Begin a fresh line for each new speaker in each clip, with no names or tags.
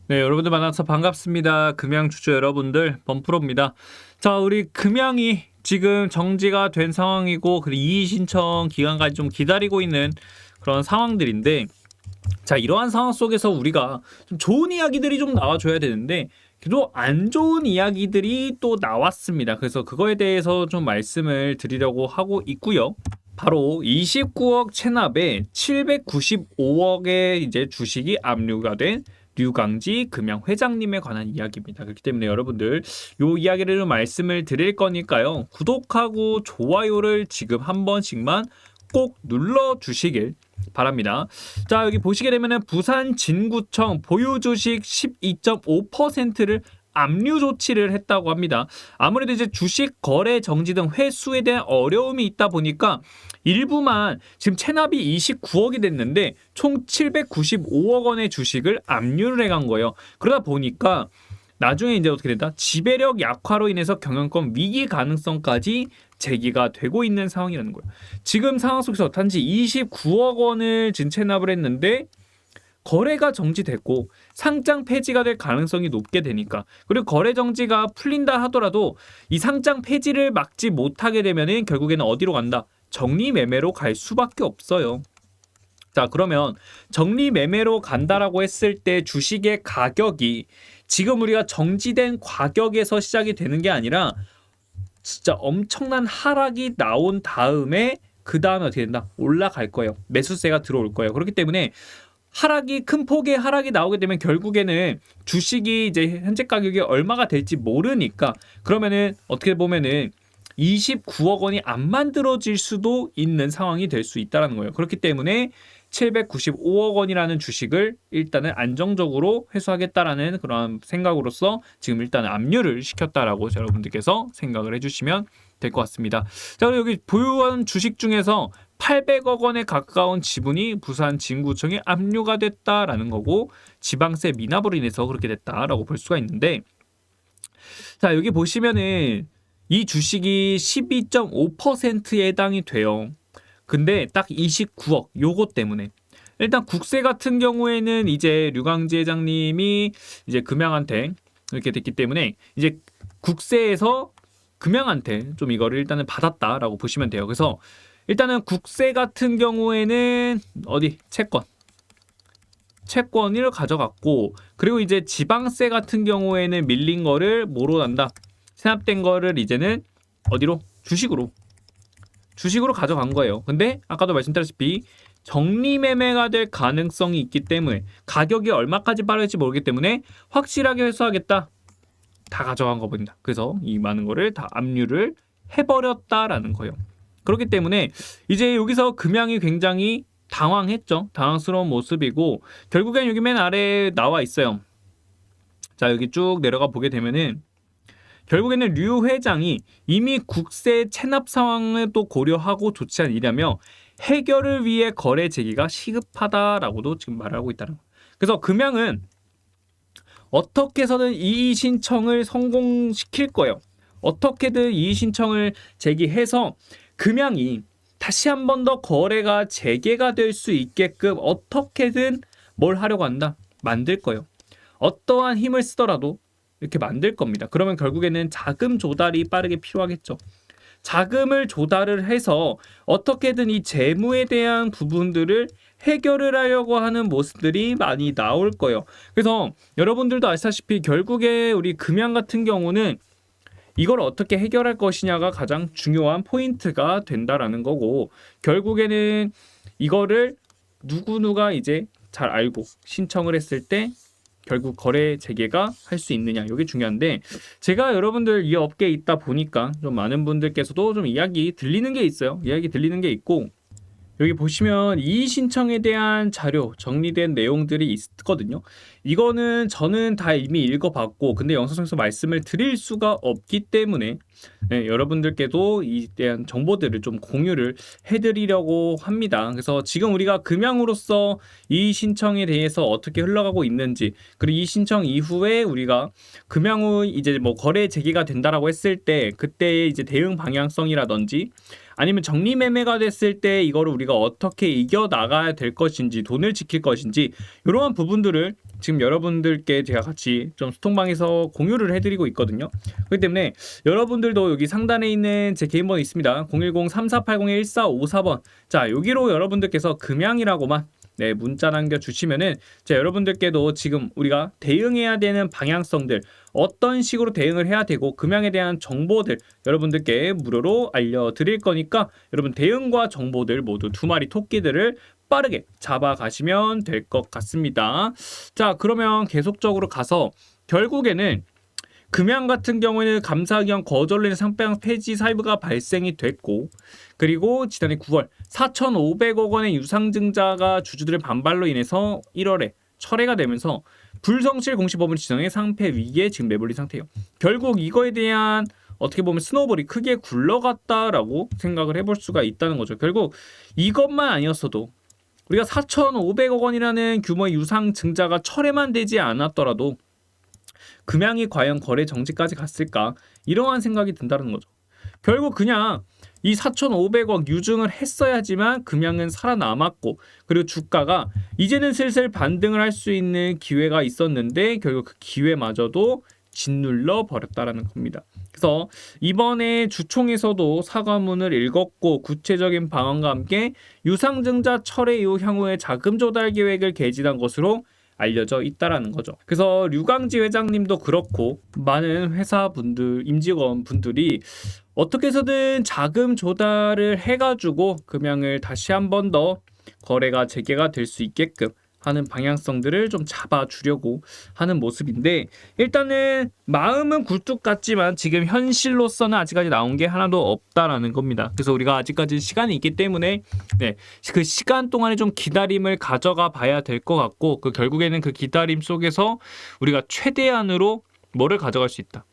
네, 여러분들 만나서 반갑습니다. 금양 주주 여러분들, 범프로입니다. 자, 우리 금양이 지금 정지가 된 상황이고, 그리고 이의 신청 기간까지 좀 기다리고 있는 그런 상황들인데, 자, 이러한 상황 속에서 우리가 좀 좋은 이야기들이 좀 나와줘야 되는데, 그래도 안 좋은 이야기들이 또 나왔습니다. 그래서 그거에 대해서 좀 말씀을 드리려고 하고 있고요. 바로 29억 체납에 795억의 이제 주식이 압류가 된 류강지 금양 회장님에 관한 이야기입니다. 그렇기 때문에 여러분들 요 이야기를 좀 말씀을 드릴 거니까요. 구독하고 좋아요를 지금 한 번씩만 꼭 눌러주시길 바랍니다. 자, 여기 보시게 되면은 부산 진구청 보유 주식 12.5%를 압류 조치를 했다고 합니다. 아무래도 이제 주식 거래 정지 등 회수에 대한 어려움이 있다 보니까 일부만 지금 체납이 29억이 됐는데 총 795억 원의 주식을 압류를 해간 거예요. 그러다 보니까 나중에 이제 어떻게 된다? 지배력 약화로 인해서 경영권 위기 가능성까지 제기가 되고 있는 상황이라는 거예요. 지금 상황 속에서 단지 29억 원을 지금 체납을 했는데 거래가 정지됐고 상장 폐지가 될 가능성이 높게 되니까, 그리고 거래 정지가 풀린다 하더라도 이 상장 폐지를 막지 못하게 되면은 결국에는 어디로 간다? 정리매매로 갈 수밖에 없어요. 자, 그러면 정리매매로 간다라고 했을 때 주식의 가격이 지금 우리가 정지된 가격에서 시작이 되는 게 아니라 진짜 엄청난 하락이 나온 다음에 그 다음에 어떻게 된다? 올라갈 거예요. 매수세가 들어올 거예요. 그렇기 때문에 큰 폭의 하락이 나오게 되면 결국에는 주식이 이제 현재 가격이 얼마가 될지 모르니까, 그러면은 어떻게 보면은 29억 원이 안 만들어질 수도 있는 상황이 될 수 있다는 거예요. 그렇기 때문에 795억 원이라는 주식을 일단은 안정적으로 회수하겠다라는 그런 생각으로서 지금 일단은 압류를 시켰다라고 여러분들께서 생각을 해주시면 될 것 같습니다. 자, 그리고 여기 보유한 주식 중에서 800억 원에 가까운 지분이 부산 진구청에 압류가 됐다라는 거고, 지방세 미납으로 인해서 그렇게 됐다라고 볼 수가 있는데, 자, 여기 보시면은 이 주식이 12.5%에 해당이 돼요. 근데 딱 29억 요거 때문에 일단 국세 같은 경우에는 이제 류강지 회장님이 이제 금양한테 이렇게 됐기 때문에 이제 국세에서 금양한테 좀 이거를 일단은 받았다라고 보시면 돼요. 그래서 일단은 국세 같은 경우에는 어디 채권을 가져갔고, 그리고 이제 지방세 같은 경우에는 밀린 거를 뭐로 난다? 세납된 거를 이제는 어디로? 주식으로 가져간 거예요. 근데 아까도 말씀드렸다시피 정리매매가 될 가능성이 있기 때문에 가격이 얼마까지 빠를지 모르기 때문에 확실하게 회수하겠다. 다 가져간 거 보입니다. 그래서 이 많은 거를 다 압류를 해버렸다라는 거예요. 그렇기 때문에 이제 여기서 금양이 굉장히 당황했죠. 당황스러운 모습이고, 결국엔 여기 맨 아래에 나와 있어요. 자, 여기 쭉 내려가 보게 되면은 결국에는 류 회장이 이미 국세 체납 상황을 또 고려하고 조치한 일이라며 해결을 위해 거래 제기가 시급하다라고도 지금 말하고 있다는 거예요. 그래서 금양은 어떻게 해서든 이의 신청을 성공시킬 거예요. 어떻게든 이의 신청을 제기해서 금양이 다시 한 번 더 거래가 재개가 될 수 있게끔 어떻게든 뭘 하려고 한다? 만들 거예요. 어떠한 힘을 쓰더라도 이렇게 만들 겁니다. 그러면 결국에는 자금 조달이 빠르게 필요하겠죠. 자금을 조달을 해서 어떻게든 이 재무에 대한 부분들을 해결을 하려고 하는 모습들이 많이 나올 거예요. 그래서 여러분들도 아시다시피 결국에 우리 금양 같은 경우는 이걸 어떻게 해결할 것이냐가 가장 중요한 포인트가 된다라는 거고, 결국에는 이거를 누구누가 이제 잘 알고 신청을 했을 때 결국 거래 재개가 할 수 있느냐, 이게 중요한데, 제가 여러분들 이 업계에 있다 보니까 좀 많은 분들께서도 좀 이야기 들리는 게 있어요. 이야기 들리는 게 있고, 여기 보시면 이의 신청에 대한 자료 정리된 내용들이 있거든요. 이거는 저는 다 이미 읽어봤고, 근데 영상 속에서 말씀을 드릴 수가 없기 때문에 여러분들께도 이에 대한 정보들을 좀 공유를 해드리려고 합니다. 그래서 지금 우리가 금양으로서 이의 신청에 대해서 어떻게 흘러가고 있는지, 그리고 이 신청 이후에 우리가 금양 후 이제 뭐 거래 재개가 된다라고 했을 때 그때의 이제 대응 방향성이라든지, 아니면 정리매매가 됐을 때 이거를 우리가 어떻게 이겨나가야 될 것인지, 돈을 지킬 것인지, 이러한 부분들을 지금 지금 여러분들께 제가 같이 좀 소통방에서 공유를 해드리고 있거든요. 그렇기 때문에 여러분들도 여기 상단에 있는 제 개인 번호 있습니다. 010-3480-1454번. 자, 여기로 여러분들께서 금양이라고만 문자 남겨주시면은 여러분들께도 지금 우리가 대응해야 되는 방향성들, 어떤 식으로 대응을 해야 되고 금양에 대한 정보들 여러분들께 무료로 알려드릴 거니까 여러분 대응과 정보들 모두 두 마리 토끼들을 빠르게 잡아가시면 될 것 같습니다. 자, 그러면 계속적으로 가서 결국에는 금양 같은 경우에는 감사기한 거절로 인해 상장 폐지 사유가 발생이 됐고, 그리고 지난해 9월 4,500억 원의 유상증자가 주주들의 반발로 인해서 1월에 철회가 되면서 불성실 공시법원 지정의 상폐 위기에 지금 내몰린 상태예요. 결국 이거에 대한 어떻게 보면 스노우볼이 크게 굴러갔다라고 생각을 해볼 수가 있다는 거죠. 결국 이것만 아니었어도 우리가 4,500억 원이라는 규모의 유상증자가 철회만 되지 않았더라도 금양이 과연 거래 정지까지 갔을까? 이러한 생각이 든다는 거죠. 결국 그냥 이 4,500억 유증을 했어야지만 금양은 살아남았고, 그리고 주가가 이제는 슬슬 반등을 할 수 있는 기회가 있었는데 결국 그 기회마저도 짓눌러 버렸다라는 겁니다. 그래서 이번에 주총에서도 사과문을 읽었고 구체적인 방안과 함께 유상증자 철회 이후 향후에 자금 조달 계획을 개진한 것으로 알려져 있다라는 거죠. 그래서 류광지 회장님도 그렇고 많은 회사분들, 임직원분들이 어떻게 해서든 자금 조달을 해가지고 금양을 다시 한 번 더 거래가 재개가 될 수 있게끔 하는 방향성들을 좀 잡아주려고 하는 모습인데, 일단은 마음은 굴뚝 같지만 지금 현실로서는 아직까지 나온 게 하나도 없다라는 겁니다. 그래서 우리가 아직까지 시간이 있기 때문에 그 시간 동안에 좀 기다림을 가져가 봐야 될 것 같고, 그 결국에는 그 기다림 속에서 우리가 최대한으로 뭐를 가져갈 수 있다,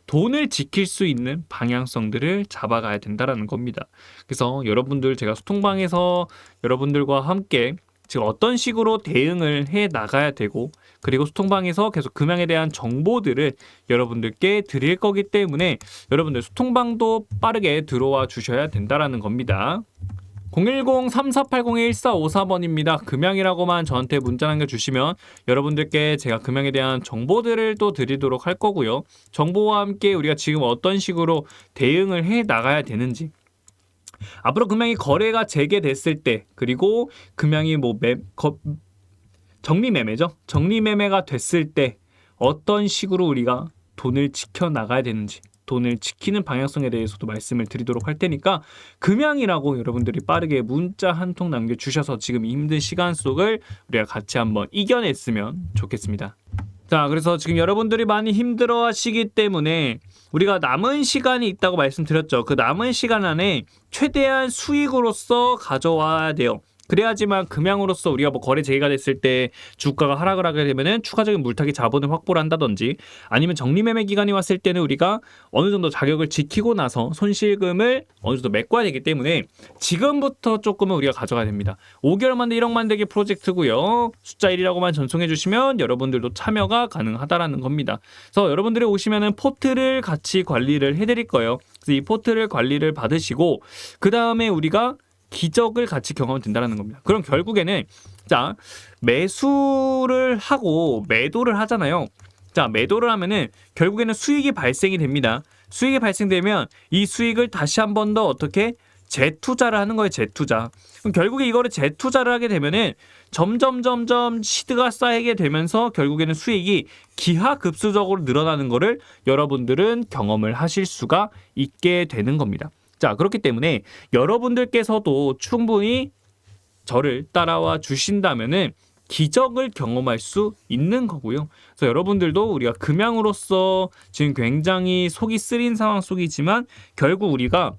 돈을 지킬 수 있는 방향성들을 잡아가야 된다라는 겁니다. 그래서 여러분들, 제가 소통방에서 여러분들과 함께 지금 어떤 식으로 대응을 해 나가야 되고, 그리고 소통방에서 계속 금양에 대한 정보들을 여러분들께 드릴 거기 때문에 여러분들 소통방도 빠르게 들어와 주셔야 된다라는 겁니다. 010-3480-1454번입니다. 금양이라고만 저한테 문자 남겨주시면 여러분들께 제가 금양에 대한 정보들을 또 드리도록 할 거고요. 정보와 함께 우리가 지금 어떤 식으로 대응을 해 나가야 되는지, 앞으로 금양이 거래가 재개됐을 때, 그리고 금양이 정리매매죠. 정리매매가 됐을 때 어떤 식으로 우리가 돈을 지켜 나가야 되는지, 돈을 지키는 방향성에 대해서도 말씀을 드리도록 할 테니까 금양이라고 여러분들이 빠르게 문자 한 통 남겨주셔서 지금 이 힘든 시간 속을 우리가 같이 한번 이겨냈으면 좋겠습니다. 자, 그래서 지금 여러분들이 많이 힘들어 하시기 때문에 우리가 남은 시간이 있다고 말씀드렸죠. 그 남은 시간 안에 최대한 수익으로서 가져와야 돼요. 그래야지만 금양으로서 우리가 거래 재개가 됐을 때 주가가 하락을 하게 되면은 추가적인 물타기 자본을 확보를 한다든지, 아니면 정리매매 기간이 왔을 때는 우리가 어느 정도 자격을 지키고 나서 손실금을 어느 정도 메꿔야 되기 때문에 지금부터 조금은 우리가 가져가야 됩니다. 5개월 만에 1억 만들기 프로젝트고요. 숫자 1이라고만 전송해 주시면 여러분들도 참여가 가능하다라는 겁니다. 그래서 여러분들이 오시면은 포트를 같이 관리를 해드릴 거예요. 그래서 이 포트를 관리를 받으시고 그 다음에 우리가 기적을 같이 경험하면 된다는 겁니다. 그럼 결국에는 매수를 하고 매도를 하잖아요. 매도를 하면은 결국에는 수익이 발생이 됩니다. 수익이 발생되면 이 수익을 다시 한 번 더 어떻게 재투자를 하는 거예요. 재투자. 그럼 결국에 이거를 재투자를 하게 되면은 점점 시드가 쌓이게 되면서 결국에는 수익이 기하급수적으로 늘어나는 거를 여러분들은 경험을 하실 수가 있게 되는 겁니다. 그렇기 때문에 여러분들께서도 충분히 저를 따라와 주신다면은 기적을 경험할 수 있는 거고요. 그래서 여러분들도 우리가 금양으로서 지금 굉장히 속이 쓰린 상황 속이지만 결국 우리가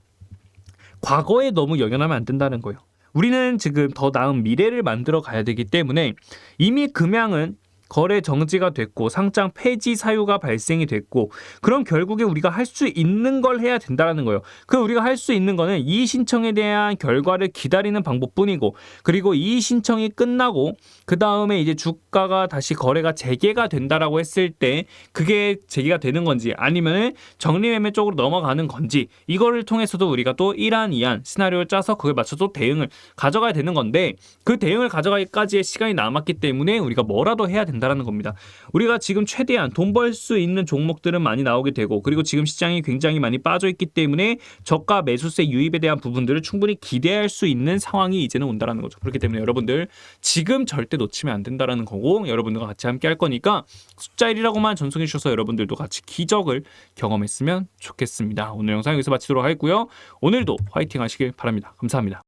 과거에 너무 연연하면 안 된다는 거예요. 우리는 지금 더 나은 미래를 만들어 가야 되기 때문에 이미 금양은 거래 정지가 됐고 상장 폐지 사유가 발생이 됐고, 그럼 결국에 우리가 할 수 있는 걸 해야 된다는 거예요. 그 우리가 할 수 있는 거는 이의 신청에 대한 결과를 기다리는 방법뿐이고, 그리고 이의 신청이 끝나고 그 다음에 이제 주가가 다시 거래가 재개가 된다라고 했을 때 그게 재개가 되는 건지 아니면 정리매매 쪽으로 넘어가는 건지, 이거를 통해서도 우리가 또 1안 2안 시나리오를 짜서 그걸 맞춰서 대응을 가져가야 되는 건데, 그 대응을 가져가기까지의 시간이 남았기 때문에 우리가 뭐라도 해야 된다. 간다라는 겁니다. 우리가 지금 최대한 돈 벌 수 있는 종목들은 많이 나오게 되고, 그리고 지금 시장이 굉장히 많이 빠져 있기 때문에 저가 매수세 유입에 대한 부분들을 충분히 기대할 수 있는 상황이 이제는 온다라는 거죠. 그렇기 때문에 여러분들 지금 절대 놓치면 안 된다라는 거고, 여러분들과 같이 함께 할 거니까 숫자 1이라고만 전송해 주셔서 여러분들도 같이 기적을 경험했으면 좋겠습니다. 오늘 영상 여기서 마치도록 하겠고요. 오늘도 화이팅 하시길 바랍니다. 감사합니다.